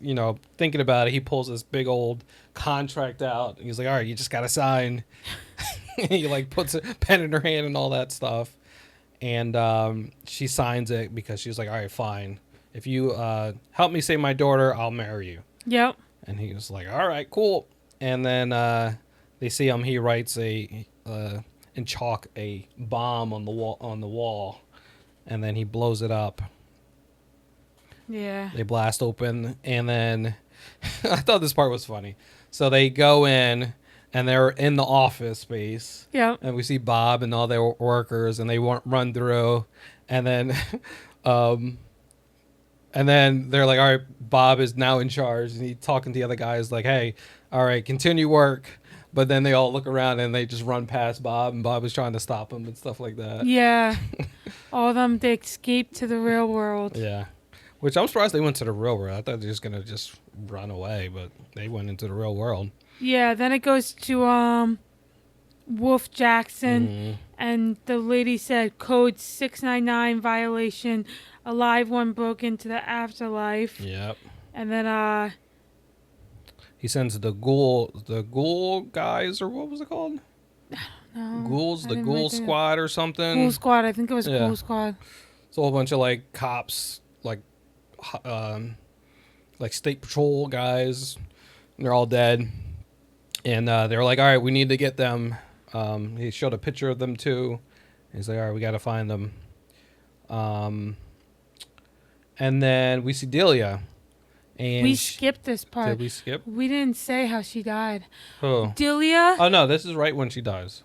thinking about it, he pulls this big old contract out. And he's like, all right, you just got to sign. He like puts a pen in her hand and all that stuff. And she signs it because she's like, all right, fine. If you help me save my daughter, I'll marry you. Yep. And he was like, all right, cool. And then they see him. He writes in chalk a bomb on the wall, and then he blows it up. Yeah. They blast open, and then I thought this part was funny. So they go in, and they're in the office space. Yep. And we see Bob and all their workers, and they run through, and then, and then they're like, all right, Bob is now in charge, and he's talking to the other guys like, hey, all right, continue work. But then they all look around and they just run past Bob, and Bob is trying to stop him and stuff like that. Yeah. All of them, they escaped to the real world. Yeah. Which I'm surprised they went to the real world. I thought they were just going to just run away, but they went into the real world. Yeah, then it goes to Wolf Jackson, and the lady said code 699 violation, a live one broke into the afterlife. Yep. And then he sends the ghoul guys, or what was it called? no, Ghouls, I the didn't ghoul write that. squad or something. Ghoul Squad, I think it was Yeah. Ghoul Squad. It's a whole bunch of like cops, like state patrol guys, and they're all dead. And they're like, all right, we need to get them. He showed a picture of them too. He's like, all right, we got to find them. And then we see Delia. And We skipped this part. Did we skip? We didn't say how she died. Oh. Delia? Oh, no, this is right when she dies.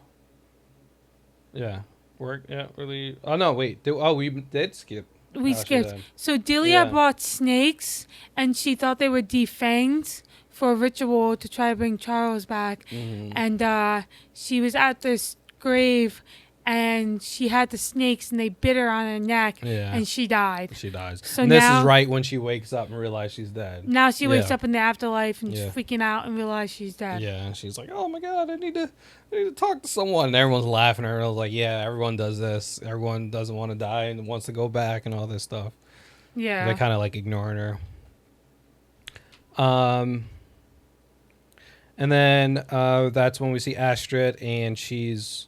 Yeah. Work. Yeah. Really. Oh no. Wait. We did skip. We How she skipped. died. So Delia Yeah. brought snakes, and she thought they were defanged for a ritual to try to bring Charles back. Mm-hmm. And she was at this grave, and she had the snakes, and they bit her on her neck, Yeah. and she died. She dies. So And this now, is right when she wakes up and realizes she's dead. now she wakes Yeah. up in the afterlife and Yeah. she's freaking out and realizes she's dead. Yeah, and she's like, "Oh my god, I need to talk to someone." And everyone's laughing at her. And I was like, "Yeah, everyone does this. Everyone doesn't want to die and wants to go back and all this stuff." Yeah. They kind of like ignoring her. And then that's when we see Astrid, and she's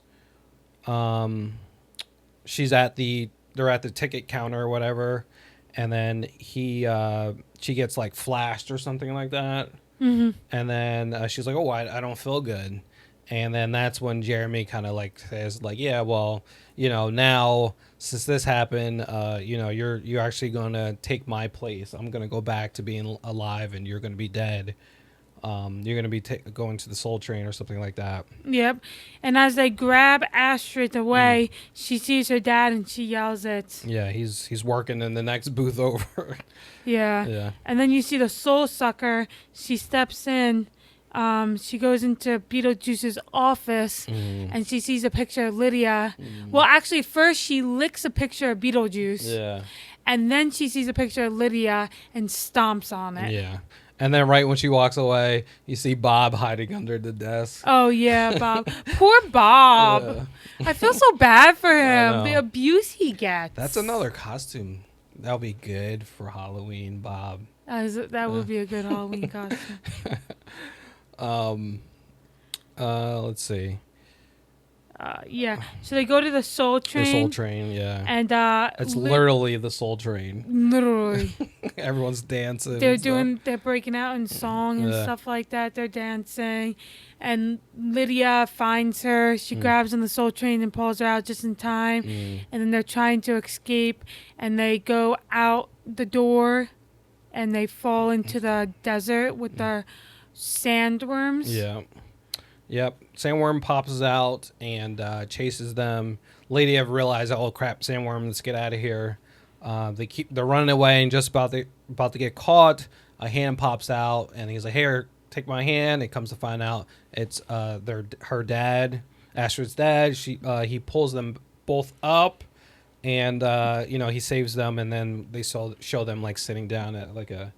at they're at the ticket counter or whatever, and then she gets like flashed or something like that. Mm-hmm. And then she's like, "Oh, I don't feel good." And then that's when Jeremy kind of like says, like, "Yeah, well, now since this happened, you're actually gonna take my place. I'm gonna go back to being alive, and you're gonna be dead. You're gonna be going to the Soul Train or something like that." Yep. And as they grab Astrid away, she sees her dad and she yells it. Yeah, he's working in the next booth over. Yeah. Yeah. And then you see the soul sucker. She steps in. She goes into Beetlejuice's office and she sees a picture of Lydia. Well, actually, first she licks a picture of Beetlejuice. Yeah. And then she sees a picture of Lydia and stomps on it. Yeah. And then right when she walks away, you see Bob hiding under the desk. Oh, yeah, Bob. Poor Bob. Yeah. I feel so bad for know. him. The abuse he gets. That's another costume. That'll be good for Halloween, Bob. That would be a good Halloween costume. Let's see. Yeah. So they go to the Soul Train. The Soul Train, yeah. And It's literally the Soul Train. literally. Everyone's dancing. They're breaking out in song and Yeah. stuff like that. They're dancing. And Lydia finds her. She grabs on the Soul Train and pulls her out just in time. And then they're trying to escape. And they go out the door. And they fall into the desert with the sandworms. Yeah. Yep. Sandworm pops out and chases them. Lady have realized, oh crap, Sandworm, let's get out of here. They're running away and just about to get caught. A hand pops out and he's like, "Here, take my hand." It comes to find out it's her dad, Astrid's dad. He pulls them both up, and he saves them. And then they show them like sitting down at like a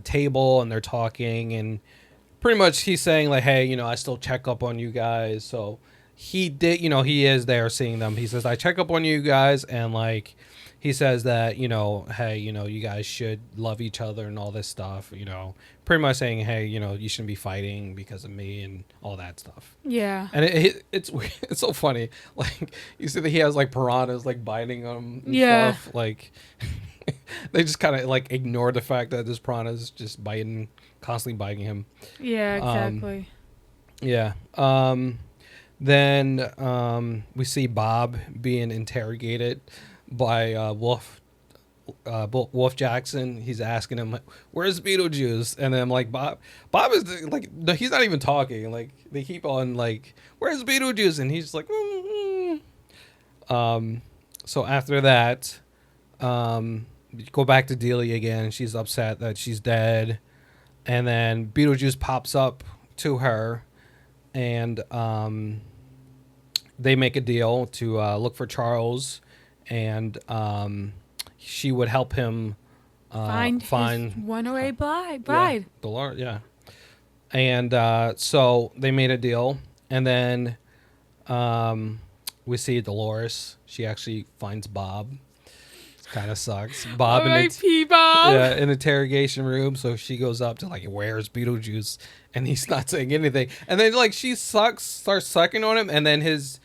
table, and they're talking, and pretty much he's saying like, "Hey, I still check up on you guys." So he did, he is there seeing them. He says, "I check up on you guys," and like he says that, "Hey, you guys should love each other and all this stuff." Pretty much saying, "Hey, you shouldn't be fighting because of me," and all that stuff. Yeah. And it's it's so funny. Like you see that he has like piranhas like biting him and stuff. Like they just kind of like ignore the fact that this piranha is just constantly biting him. Yeah, exactly. Yeah. Then we see Bob being interrogated by Wolf Jackson. He's asking him, "Where's Beetlejuice?" And then I'm like, Bob is like, no, he's not even talking. Like they keep on like, "Where's Beetlejuice?" And he's just like, So after that, go back to Delia again. She's upset that she's dead. And then Beetlejuice pops up to her, and they make a deal to look for Charles, and she would help him Find his runaway bride. Yeah, Dolores, yeah. And so they made a deal, and then we see Dolores. She actually finds Bob. Kind of sucks. Bob R.I.P. Bob. Yeah, in the interrogation room. So she goes up to like, "Where's Beetlejuice?" And he's not saying anything. And then like she starts sucking on him, and then his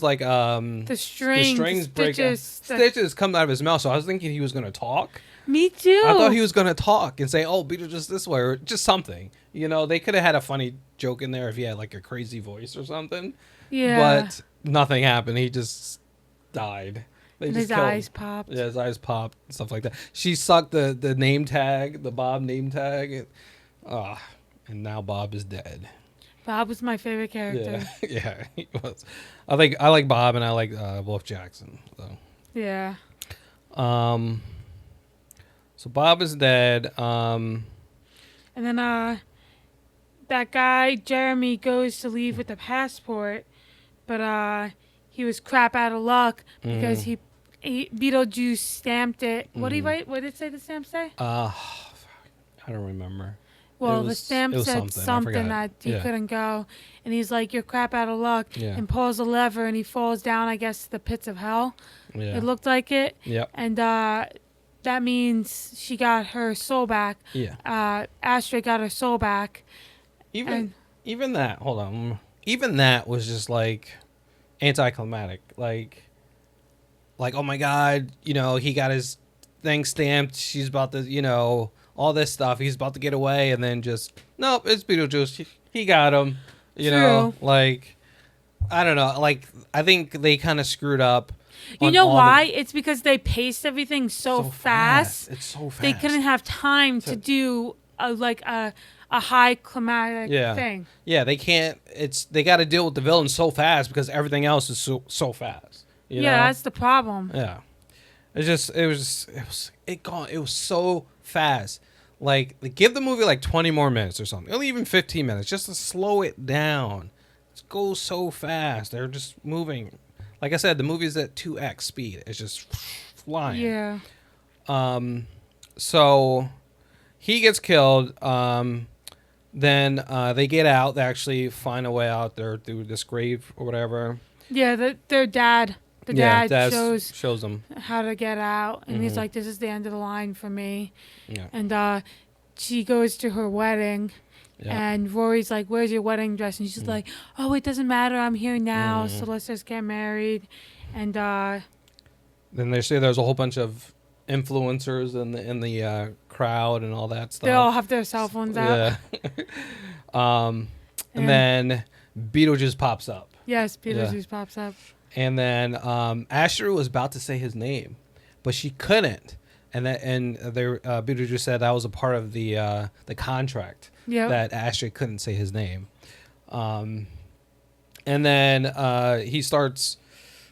like the strings break. Stitches come out of his mouth. So I was thinking he was gonna talk. Me too. I thought he was gonna talk and say, "Oh, Beetlejuice this way," or just something. They could have had a funny joke in there if he had like a crazy voice or something. Yeah. But nothing happened. He just died. And his eyes popped. Yeah, his eyes popped, stuff like that. She sucked the name tag, the Bob name tag, and now Bob is dead. Bob was my favorite character. Yeah, yeah, he was. I like Bob and I like Wolf Jackson. Yeah. So, Bob is dead. And then that guy Jeremy goes to leave with the passport, but he was crap out of luck because he Beetlejuice stamped it. What did he write? What did it say the stamp say? I don't remember. Well, It the stamp said I something forgot. that he couldn't go, and he's like, "You're crap out of luck," Yeah. and pulls a lever, and he falls down, I guess, to the pits of hell. Yeah. It looked like it. Yep. And that means she got her soul back. Yeah. Astrid got her soul back. Even that. Hold on. Even that was just like anticlimactic. Like, oh my God, he got his thing stamped. She's about to, all this stuff. He's about to get away, and then just nope. It's Beetlejuice. He got him. Like, I don't know. Like, I think they kind of screwed up. You know why? It's because they paced everything so fast. It's so fast. They couldn't have time to do a high climatic thing. Yeah, they can't. They got to deal with the villain so fast because everything else is so fast. That's the problem. Yeah, it was so fast. Like, give the movie like 20 more minutes or something, or even 15 minutes, just to slow it down. It goes so fast. They're just moving. Like I said, the movie's at 2x speed. It's just flying. Yeah. So he gets killed. Then they get out. They actually find a way out there through this grave or whatever. Yeah, their dad. The dad shows them how to get out, and he's like, "This is the end of the line for me." Yeah. And she goes to her wedding, and Rory's like, "Where's your wedding dress?" And she's like, "Oh, it doesn't matter. I'm here now, so let's just get married." And then they say there's a whole bunch of influencers in the crowd and all that stuff. They all have their cell phones out. Yeah. And then Beetlejuice pops up. Yes, Beetlejuice pops up. And then Asher was about to say his name, but she couldn't. And Beetlejuice said that was a part of the contract that Asher couldn't say his name. And then he starts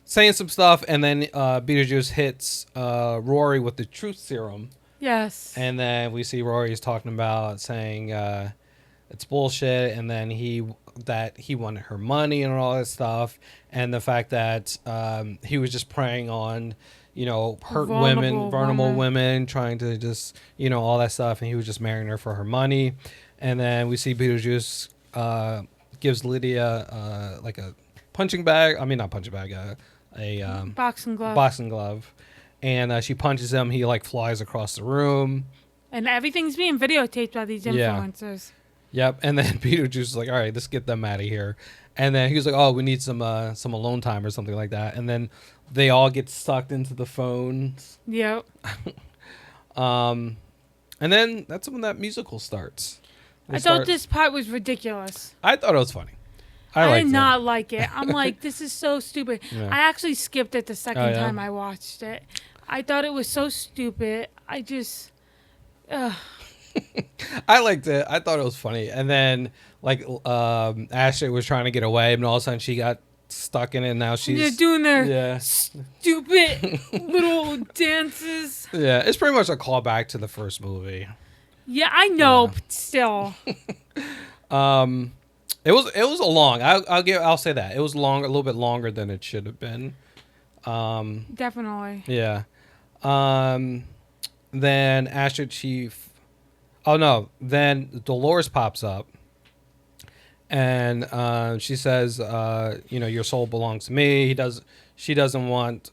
saying some stuff, and then Beetlejuice hits Rory with the truth serum. Yes. And then we see Rory's talking about saying it's bullshit, and then he wanted her money and all that stuff, and the fact that he was just preying on, hurt vulnerable women, trying to just, all that stuff, and he was just marrying her for her money. And then we see Beetlejuice gives Lydia like a punching bag. I mean, not punching bag, a boxing glove. Boxing glove, and she punches him. He like flies across the room, and everything's being videotaped by these influencers. Yep. And then Beetlejuice is like, all right, let's get them out of here. And then he was like, oh, we need some alone time or something like that. And then they all get sucked into the phones. Yep. And then that's when that musical starts. I thought this part was ridiculous. I thought it was funny. I did not like it. I'm like, this is so stupid. Yeah. I actually skipped it the second time I watched it. I thought it was so stupid. I just... I liked it. I thought it was funny. And then, like, Ashley was trying to get away, and all of a sudden she got stuck in it, and now she's... They're doing their stupid little dances. Yeah, it's pretty much a callback to the first movie. Yeah, I know, but still. It was a long... I'll say that. It was a little bit longer than it should have been. Definitely. Yeah. Then Ashley Chief... Oh, no. Then Dolores pops up, and she says, your soul belongs to me. She doesn't want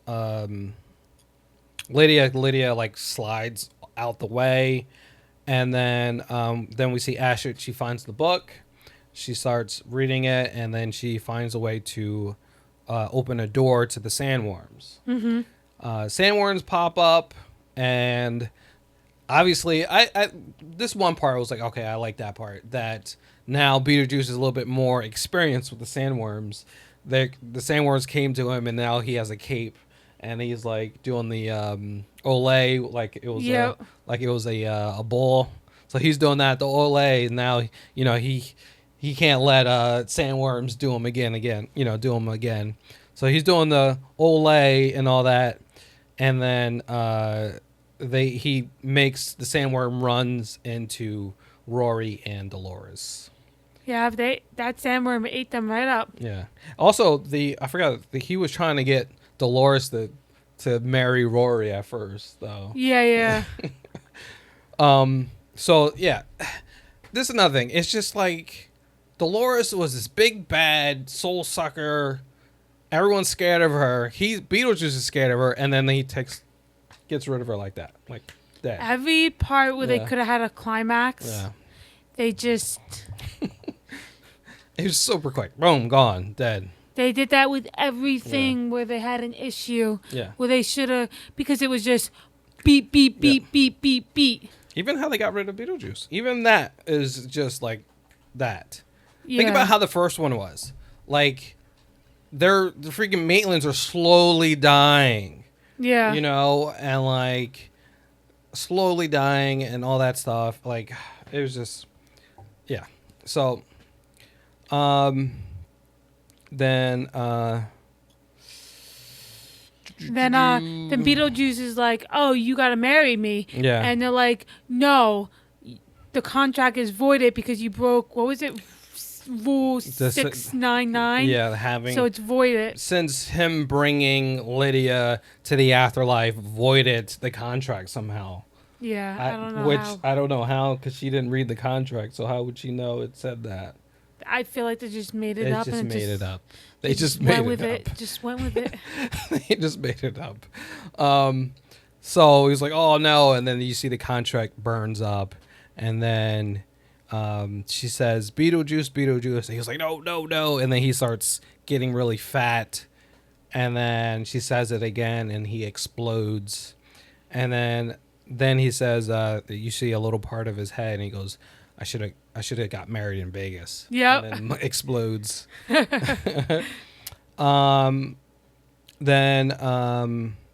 Lydia. Lydia, like, slides out the way. And then we see Ashley. She finds the book. She starts reading it, and then she finds a way to open a door to the sandworms. Mm-hmm. Sandworms pop up, and... Obviously, I this one part was like, okay, I like that part. That now Beetlejuice is a little bit more experienced with the sandworms. The sandworms came to him, and now he has a cape, and he's like doing the Olay, like it was a bull. So he's doing that, the Olay, and now he can't let sandworms do him again. Do him again. So he's doing the Olay and all that, and then he makes the sandworm runs into Rory and Dolores. Yeah, that sandworm ate them right up. Yeah. Also, I forgot he was trying to get Dolores to marry Rory at first, though. Yeah. So yeah, this is another thing. It's just like Dolores was this big bad soul sucker. Everyone's scared of her. Beetlejuice is scared of her, and then he gets rid of her like that, like that. Every part where they could have had a climax, they just. It was super quick. Boom, gone, dead. They did that with everything where they had an issue. Yeah. Where they should have, because it was just beat, beat, beat, beat, beat, beat. Even how they got rid of Beetlejuice. Even that is just like that. Yeah. Think about how the first one was. Like, the freaking Maitlands are slowly dying. Yeah. And like slowly dying and all that stuff. Like, it was just, yeah. So, then Beetlejuice is like, "Oh, you gotta marry me." Yeah. And they're like, "No, the contract is voided because you broke, what was it, Rule 699? Yeah, so it's voided. Since him bringing Lydia to the afterlife voided the contract somehow. Yeah, I don't know which how. I don't know how, because she didn't read the contract. So how would she know it said that? I feel like they just made it up. They just made it up. They just went made with it up. Just went with it. They just made it up. So he's like, "Oh no!" And then you see the contract burns up, and then she says, "Beetlejuice, Beetlejuice." And he was like, "No, no, no!" And then he starts getting really fat, and then she says it again, and he explodes, and then he says that you see a little part of his head, and he goes, I should have got married in Vegas." Yep. And then explodes.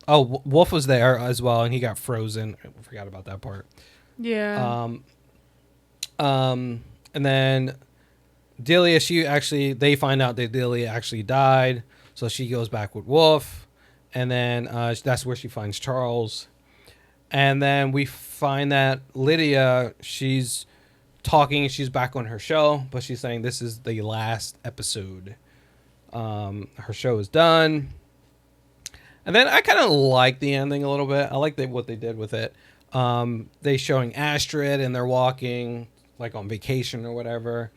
Wolf was there as well, and he got frozen. I forgot about that part. Yeah. And then Delia, they find out that Delia actually died, so she goes back with Wolf, and then that's where she finds Charles. And then we find that Lydia, she's talking, she's back on her show, but she's saying this is the last episode. Her show is done. And then I kind of like the ending a little bit. I like what they did with it. They showing Astrid, and they're walking like on vacation or whatever.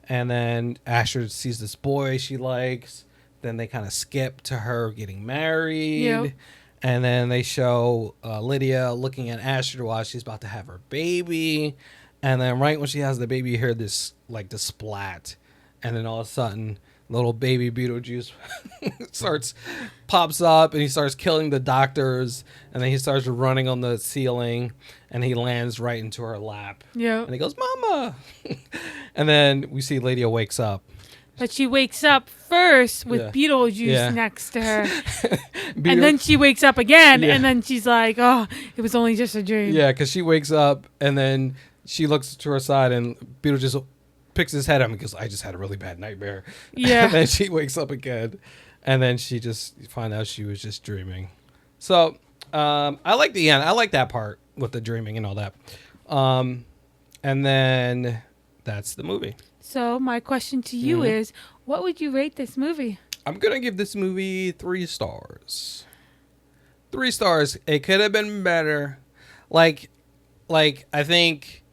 And then Astrid sees this boy she likes. Then they kind of skip to her getting married. Yep. And then they show Lydia looking at Astrid while she's about to have her baby. And then right when she has the baby, you hear this like the splat. And then all of a sudden, little baby Beetlejuice pops up, and he starts killing the doctors. And then he starts running on the ceiling, and he lands right into her lap. Yeah. And he goes, "Mama." And then we see Lydia wakes up. But she wakes up first with Beetlejuice next to her. And then she wakes up again, and then she's like, "Oh, it was only just a dream." Yeah, because she wakes up, and then she looks to her side, and Beetlejuice picks his head up and goes, "I just had a really bad nightmare." Yeah. And then she wakes up again, and then she just finds out she was just dreaming. So I like the end. I like that part with the dreaming and all that. And then that's the movie. So my question to you is, what would you rate this movie? I'm going to give this movie 3 stars. 3 stars. It could have been better. Like I think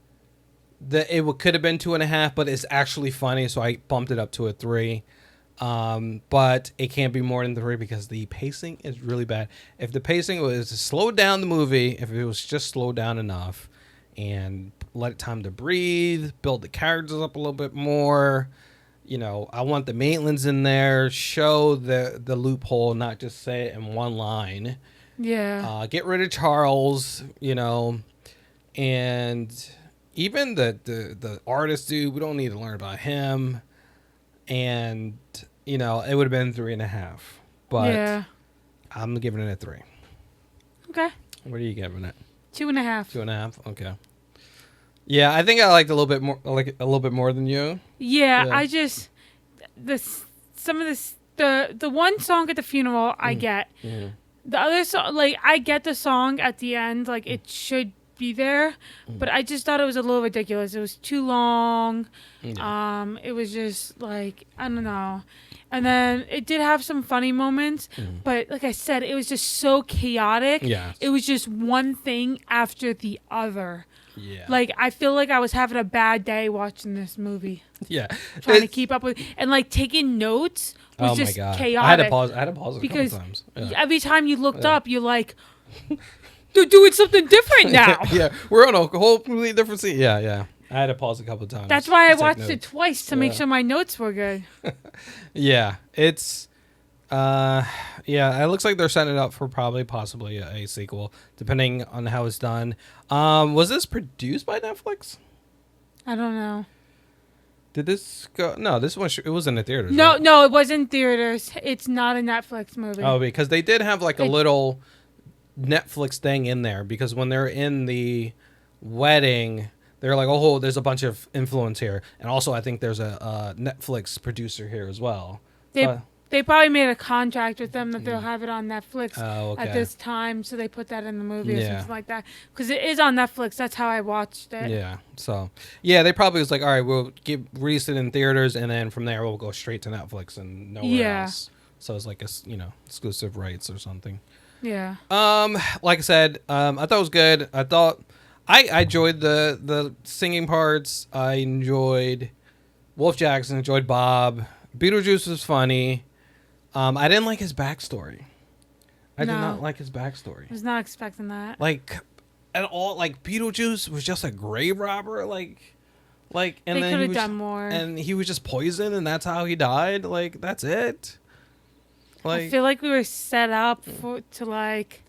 that could have been 2.5, but it's actually funny, so I bumped it up to a 3. But it can't be more than 3 because the pacing is really bad. If the pacing was slowed down the movie, if it was just slowed down enough and let it time to breathe, build the characters up a little bit more, I want the Maitlands in there, show the loophole, not just say it in one line. Yeah. Get rid of Charles, and even the artist dude, we don't need to learn about him. And, it would have been 3.5. But I'm giving it a 3. Okay. What are you giving it? 2.5. 2.5? Okay. Yeah, I think I liked a little bit more than you. Yeah, Yeah. I just this some of this the one song at the funeral I get. Mhm. The other song, like I get the song at the end, like it should be there, Mm. but I just thought it was a little ridiculous. It was too long. Yeah. It was just like I don't know. And then it did have some funny moments, Mhm. but like I said, it was just so chaotic. Yeah. It was just one thing after the other. Yeah. Like I feel like I was having a bad day watching this movie, Yeah. trying to It's- keep up with, and like taking notes was Oh my just god. chaotic. I had to pause. I had to pause it a because couple times. Yeah. every time you looked Yeah. up, you're like, they're doing something different now. Yeah. We're on a whole completely different scene. Yeah. Yeah. I had to pause a couple times. That's why I to take watched it notes. twice to make Yeah. sure my notes were good. Yeah. It's. Yeah. It looks like they're setting it up for probably possibly a sequel, depending on how it's done. Was this produced by Netflix? I don't know. Did this go? No, this one. It was in the theaters. No, right? no, it was in theaters. It's not a Netflix movie. Oh, because they did have like a It- little Netflix thing in there because when they're in the wedding, they're like, oh, there's a bunch of influence here, and also I think there's a Netflix producer here as well. They So- they probably made a contract with them that they'll have it on Netflix Oh, okay. at this time, so they put that in the movie or Yeah. something like that. Because it is on Netflix. That's how I watched it. Yeah. So yeah, they probably was like, all right, we'll release it in theaters, and then from there we'll go straight to Netflix and nowhere Yeah. else. So it's like exclusive rights or something. Yeah. Like I said, I thought it was good. I enjoyed the singing parts. I enjoyed Wolf Jackson. Enjoyed Bob. Beetlejuice was funny. I didn't like his backstory. I did No. not like his backstory. I was not expecting that. Like at all. Like Beetlejuice was just a grave robber. Like, and They then could he have was, done more. and he was just poisoned, and that's how he died. Like that's it. I Like feel like we were set up to like.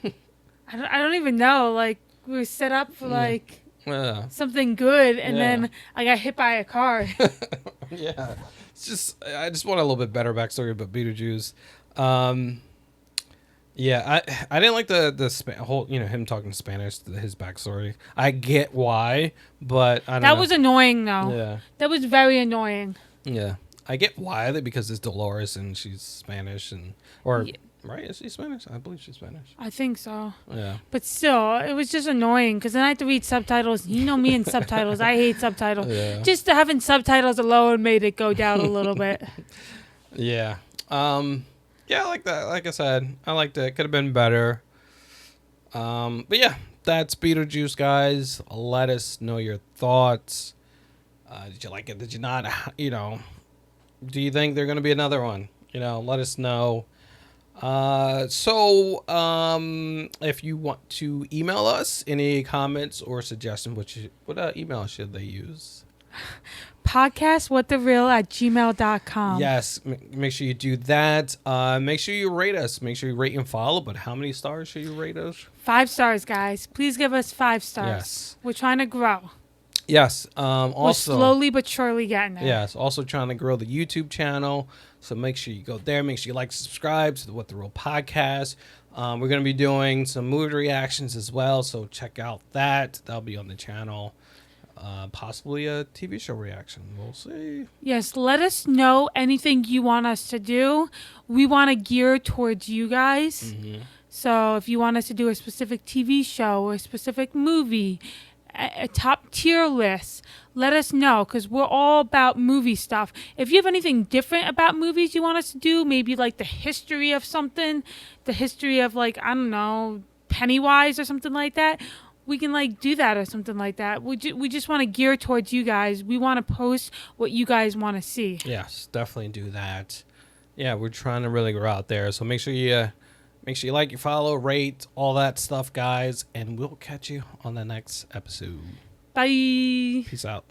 I don't even know. Like we were set up for like yeah. something good, and Yeah. then I got hit by a car. Yeah, it's just I just want a little bit better backstory about Beetlejuice. Yeah, I didn't like the whole him talking Spanish, his backstory. I get why, but I don't That know. was annoying, though. Yeah, That was very annoying. yeah, I get why that because it's Dolores and she's Spanish or Yeah. right? Is she Spanish? I believe she's Spanish. I think so. Yeah, But still, it was just annoying because then I had to read subtitles. You know me and subtitles. I hate subtitles. yeah, Just having subtitles alone made it go down a little bit. yeah. Yeah, I like that. Like I said, I liked it. Could have been better. But yeah, that's Beetlejuice, guys. Let us know your thoughts. Did you like it? Did you not? Do you think there's gonna be another one? Let us know. If you want to email us any comments or suggestions, what email should they use? Podcastwhatthereal@gmail.com. Yes, make sure you do that. Make sure you rate us. Make sure you rate and follow. But how many stars should you rate us? 5 stars, guys. Please give us 5 stars. Yes. We're trying to grow. Yes. We're Also, slowly but surely getting there. yes. Also trying to grow the YouTube channel. So make sure you go there. Make sure you like, subscribe to the What the Real podcast. We're going to be doing some movie reactions as well. So check out that. That'll be on the channel. Possibly a TV show reaction. We'll see. Yes, let us know anything you want us to do. We want to gear towards you guys. Mm-hmm. So if you want us to do a specific TV show or a specific movie, a top tier list, let us know because we're all about movie stuff. If you have anything different about movies you want us to do, maybe like the history of something, the history of like, I don't know, Pennywise or something like that, we can like do that or something like that. We just want to gear towards you guys. We want to post what you guys want to see. Yes, definitely do that. Yeah, we're trying to really grow out there. So make sure you like, you follow, rate, all that stuff, guys. And we'll catch you on the next episode. Bye. Peace out.